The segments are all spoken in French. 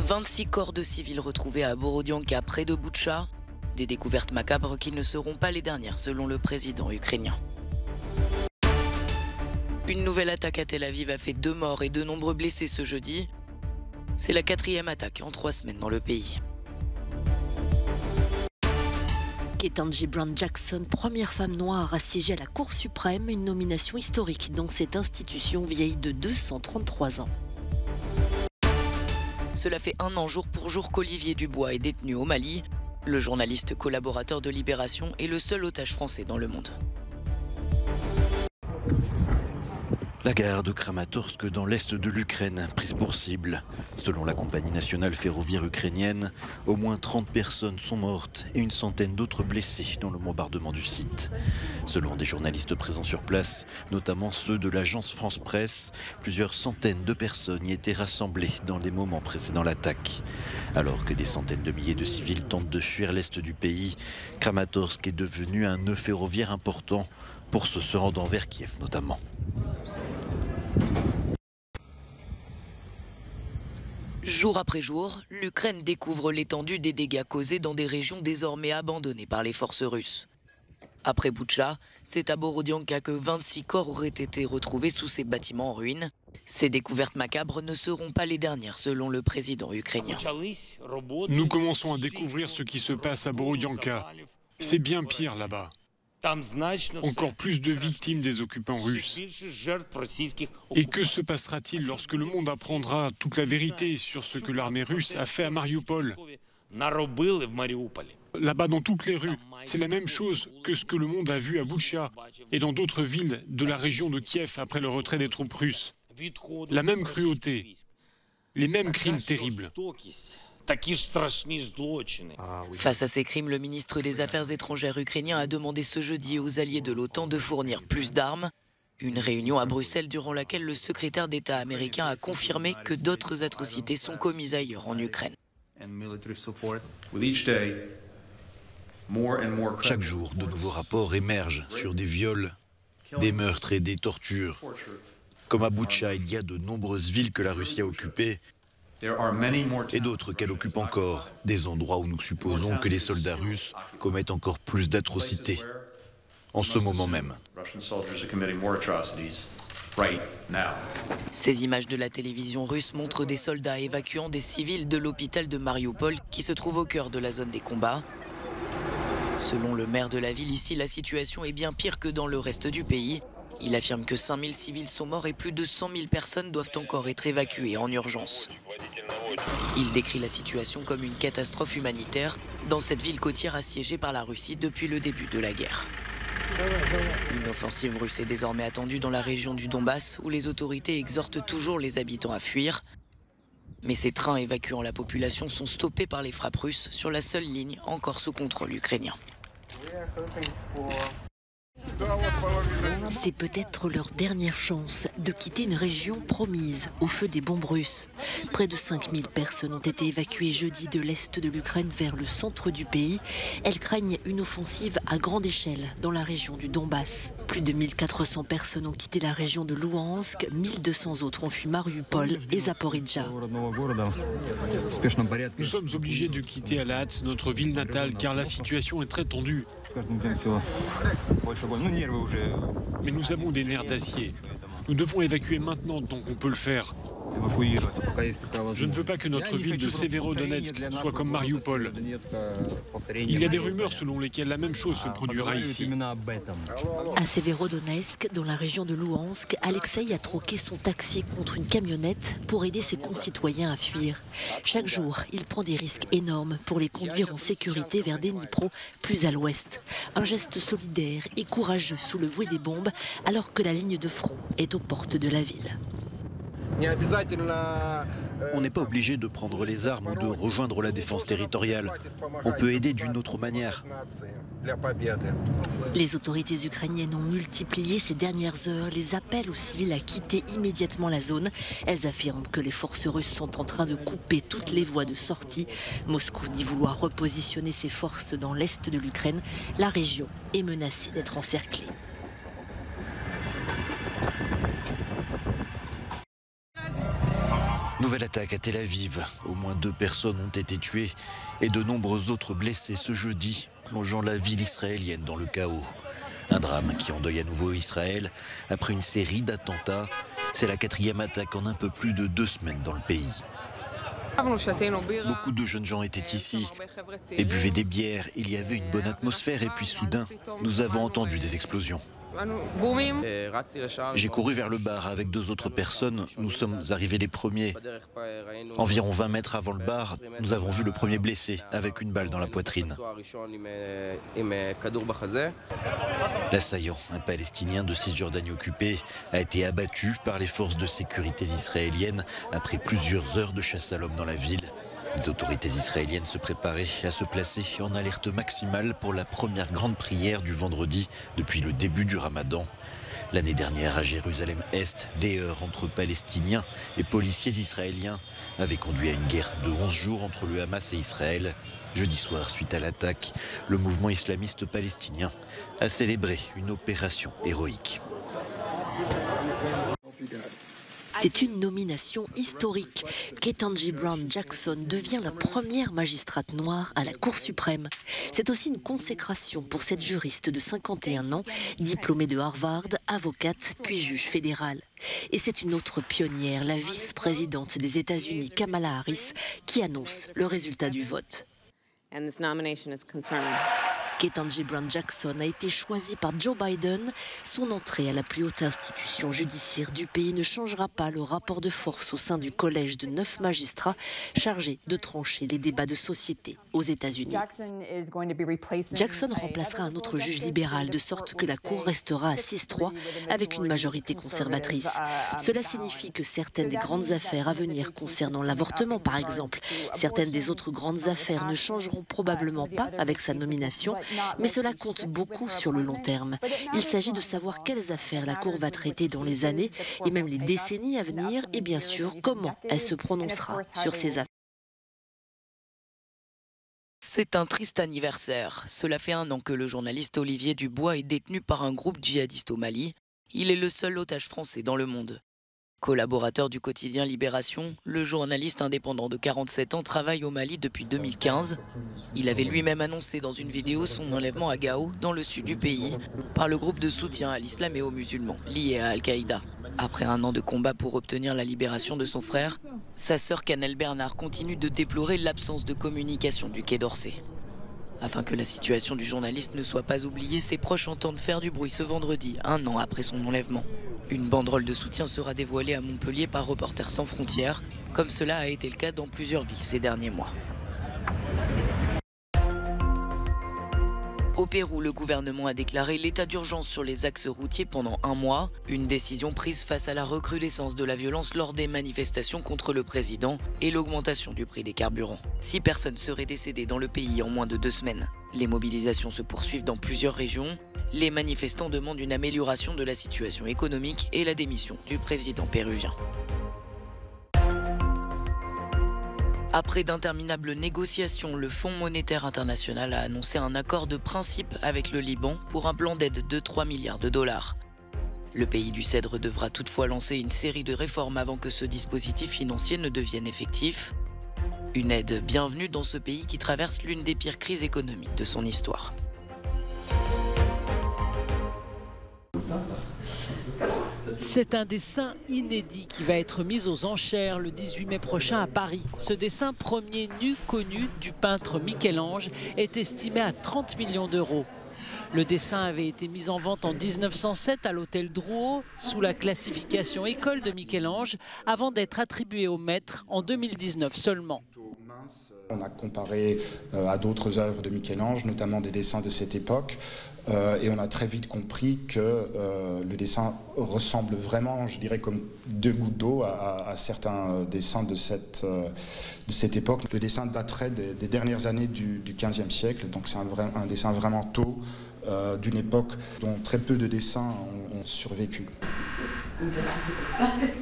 26 corps de civils retrouvés à Borodianka, près de Boutcha. Des découvertes macabres qui ne seront pas les dernières, selon le président ukrainien. Une nouvelle attaque à Tel Aviv a fait 2 morts et de nombreux blessés ce jeudi. C'est la 4e attaque en 3 semaines dans le pays. Ketanji Brown Jackson, première femme noire à siéger à la Cour suprême, une nomination historique dans cette institution vieille de 233 ans. Cela fait 1 an jour pour jour qu'Olivier Dubois est détenu au Mali. Le journaliste collaborateur de Libération est le seul otage français dans le monde. La gare de Kramatorsk dans l'est de l'Ukraine, prise pour cible. Selon la compagnie nationale ferroviaire ukrainienne, au moins 30 personnes sont mortes et une centaine d'autres blessées dans le bombardement du site. Selon des journalistes présents sur place, notamment ceux de l'agence France Presse, plusieurs centaines de personnes y étaient rassemblées dans les moments précédant l'attaque. Alors que des centaines de milliers de civils tentent de fuir l'est du pays, Kramatorsk est devenu un nœud ferroviaire important pour ceux se rendant vers Kiev notamment. Jour après jour, l'Ukraine découvre l'étendue des dégâts causés dans des régions désormais abandonnées par les forces russes. Après Boutcha, c'est à Borodianka que 26 corps auraient été retrouvés sous ces bâtiments en ruine. Ces découvertes macabres ne seront pas les dernières, selon le président ukrainien. Nous commençons à découvrir ce qui se passe à Borodianka. C'est bien pire là-bas. Encore plus de victimes des occupants russes. Et que se passera-t-il lorsque le monde apprendra toute la vérité sur ce que l'armée russe a fait à Mariupol? Là-bas, dans toutes les rues, c'est la même chose que ce que le monde a vu à Boutcha et dans d'autres villes de la région de Kiev après le retrait des troupes russes. La même cruauté, les mêmes crimes terribles. Face à ces crimes, le ministre des Affaires étrangères ukrainien a demandé ce jeudi aux alliés de l'OTAN de fournir plus d'armes. Une réunion à Bruxelles durant laquelle le secrétaire d'État américain a confirmé que d'autres atrocités sont commises ailleurs en Ukraine. Chaque jour, de nouveaux rapports émergent sur des viols, des meurtres et des tortures. Comme à Boutcha, il y a de nombreuses villes que la Russie a occupées et d'autres qu'elle occupe encore, des endroits où nous supposons que les soldats russes commettent encore plus d'atrocités, en ce moment même. Ces images de la télévision russe montrent des soldats évacuant des civils de l'hôpital de Mariupol qui se trouve au cœur de la zone des combats. Selon le maire de la ville, ici, la situation est bien pire que dans le reste du pays. Il affirme que 5000 civils sont morts et plus de 100 000 personnes doivent encore être évacuées en urgence. Il décrit la situation comme une catastrophe humanitaire dans cette ville côtière assiégée par la Russie depuis le début de la guerre. Une offensive russe est désormais attendue dans la région du Donbass où les autorités exhortent toujours les habitants à fuir. Mais ces trains évacuant la population sont stoppés par les frappes russes sur la seule ligne encore sous contrôle ukrainien. C'est peut-être leur dernière chance de quitter une région promise au feu des bombes russes. Près de 5000 personnes ont été évacuées jeudi de l'est de l'Ukraine vers le centre du pays. Elles craignent une offensive à grande échelle dans la région du Donbass. Plus de 1400 personnes ont quitté la région de Louhansk, 1200 autres ont fui Mariupol et Zaporizhzhia. Nous sommes obligés de quitter Alat, notre ville natale, car la situation est très tendue. Mais nous avons des nerfs d'acier. Nous devons évacuer maintenant tant qu'on peut le faire. Je ne veux pas que notre ville de Severodonetsk soit comme Mariupol. Il y a des rumeurs selon lesquelles la même chose se produira ici. À Severodonetsk, dans la région de Louhansk, Alexei a troqué son taxi contre une camionnette pour aider ses concitoyens à fuir. Chaque jour, il prend des risques énormes pour les conduire en sécurité vers Dnipro, plus à l'ouest. Un geste solidaire et courageux sous le bruit des bombes, alors que la ligne de front est aux portes de la ville. On n'est pas obligé de prendre les armes ou de rejoindre la défense territoriale. On peut aider d'une autre manière. Les autorités ukrainiennes ont multiplié ces dernières heures les appels aux civils à quitter immédiatement la zone. Elles affirment que les forces russes sont en train de couper toutes les voies de sortie. Moscou dit vouloir repositionner ses forces dans l'est de l'Ukraine. La région est menacée d'être encerclée. Nouvelle Nouvelle attaque à Tel Aviv. Au moins 2 personnes ont été tuées et de nombreux autres blessés ce jeudi, plongeant la ville israélienne dans le chaos. Un drame qui endeuille à nouveau Israël après une série d'attentats. C'est la 4e attaque en un peu plus de 2 semaines dans le pays. Beaucoup de jeunes gens étaient ici et buvaient des bières. Il y avait une bonne atmosphère et puis soudain, nous avons entendu des explosions. J'ai couru vers le bar avec 2 autres personnes. Nous sommes arrivés les premiers. Environ 20 mètres avant le bar, nous avons vu le premier blessé avec une balle dans la poitrine. L'assaillant, un Palestinien de Cisjordanie occupée, a été abattu par les forces de sécurité israéliennes après plusieurs heures de chasse à l'homme dans la ville. Les autorités israéliennes se préparaient à se placer en alerte maximale pour la première grande prière du vendredi depuis le début du Ramadan. L'année dernière, à Jérusalem-Est, des heurts entre Palestiniens et policiers israéliens avaient conduit à une guerre de 11 jours entre le Hamas et Israël. Jeudi soir, suite à l'attaque, le mouvement islamiste palestinien a célébré une opération héroïque. C'est une nomination historique. Ketanji Brown Jackson devient la première magistrate noire à la Cour suprême. C'est aussi une consécration pour cette juriste de 51 ans, diplômée de Harvard, avocate puis juge fédérale. Et c'est une autre pionnière, la vice-présidente des États-Unis, Kamala Harris, qui annonce le résultat du vote. Ketanji Brown Jackson a été choisie par Joe Biden. Son entrée à la plus haute institution judiciaire du pays ne changera pas le rapport de force au sein du collège de 9 magistrats chargés de trancher les débats de société aux États-Unis. Jackson remplacera un autre juge libéral de sorte que la Cour restera à 6-3 avec une majorité conservatrice. Cela signifie que certaines des grandes affaires à venir concernant l'avortement par exemple, certaines des autres grandes affaires ne changeront probablement pas avec sa nomination. Mais cela compte beaucoup sur le long terme. Il s'agit de savoir quelles affaires la Cour va traiter dans les années et même les décennies à venir et bien sûr comment elle se prononcera sur ces affaires. C'est un triste anniversaire. Cela fait 1 an que le journaliste Olivier Dubois est détenu par un groupe djihadiste au Mali. Il est le seul otage français dans le monde. Collaborateur du quotidien Libération, le journaliste indépendant de 47 ans travaille au Mali depuis 2015. Il avait lui-même annoncé dans une vidéo son enlèvement à Gao, dans le sud du pays, par le groupe de soutien à l'islam et aux musulmans, lié à Al-Qaïda. Après 1 an de combat pour obtenir la libération de son frère, sa sœur Canel Bernard continue de déplorer l'absence de communication du Quai d'Orsay. Afin que la situation du journaliste ne soit pas oubliée, ses proches entendent faire du bruit ce vendredi, 1 an après son enlèvement. Une banderole de soutien sera dévoilée à Montpellier par Reporters sans frontières, comme cela a été le cas dans plusieurs villes ces derniers mois. Au Pérou, le gouvernement a déclaré l'état d'urgence sur les axes routiers pendant 1 mois, une décision prise face à la recrudescence de la violence lors des manifestations contre le président et l'augmentation du prix des carburants. 6 personnes seraient décédées dans le pays en moins de 2 semaines. Les mobilisations se poursuivent dans plusieurs régions. Les manifestants demandent une amélioration de la situation économique et la démission du président péruvien. Après d'interminables négociations, le Fonds monétaire international a annoncé un accord de principe avec le Liban pour un plan d'aide de 3 milliards de dollars. Le pays du Cèdre devra toutefois lancer une série de réformes avant que ce dispositif financier ne devienne effectif. Une aide bienvenue dans ce pays qui traverse l'une des pires crises économiques de son histoire. C'est un dessin inédit qui va être mis aux enchères le 18 mai prochain à Paris. Ce dessin, premier nu connu du peintre Michel-Ange, est estimé à 30 millions d'euros. Le dessin avait été mis en vente en 1907 à l'hôtel Drouot, sous la classification École de Michel-Ange, avant d'être attribué au maître en 2019 seulement. On a comparé à d'autres œuvres de Michel-Ange, notamment des dessins de cette époque, et on a très vite compris que le dessin ressemble vraiment, je dirais, comme 2 gouttes d'eau à certains dessins de cette époque. Le dessin daterait des dernières années du XVe siècle, donc c'est un dessin vraiment tôt, d'une époque dont très peu de dessins ont survécu.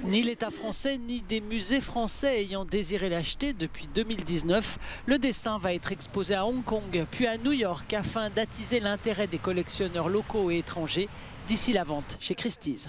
Ni l'État français, ni des musées français ayant désiré l'acheter depuis 2019, le dessin va être exposé à Hong Kong, puis à New York, afin d'attiser l'intérêt des collectionneurs locaux et étrangers d'ici la vente chez Christie's.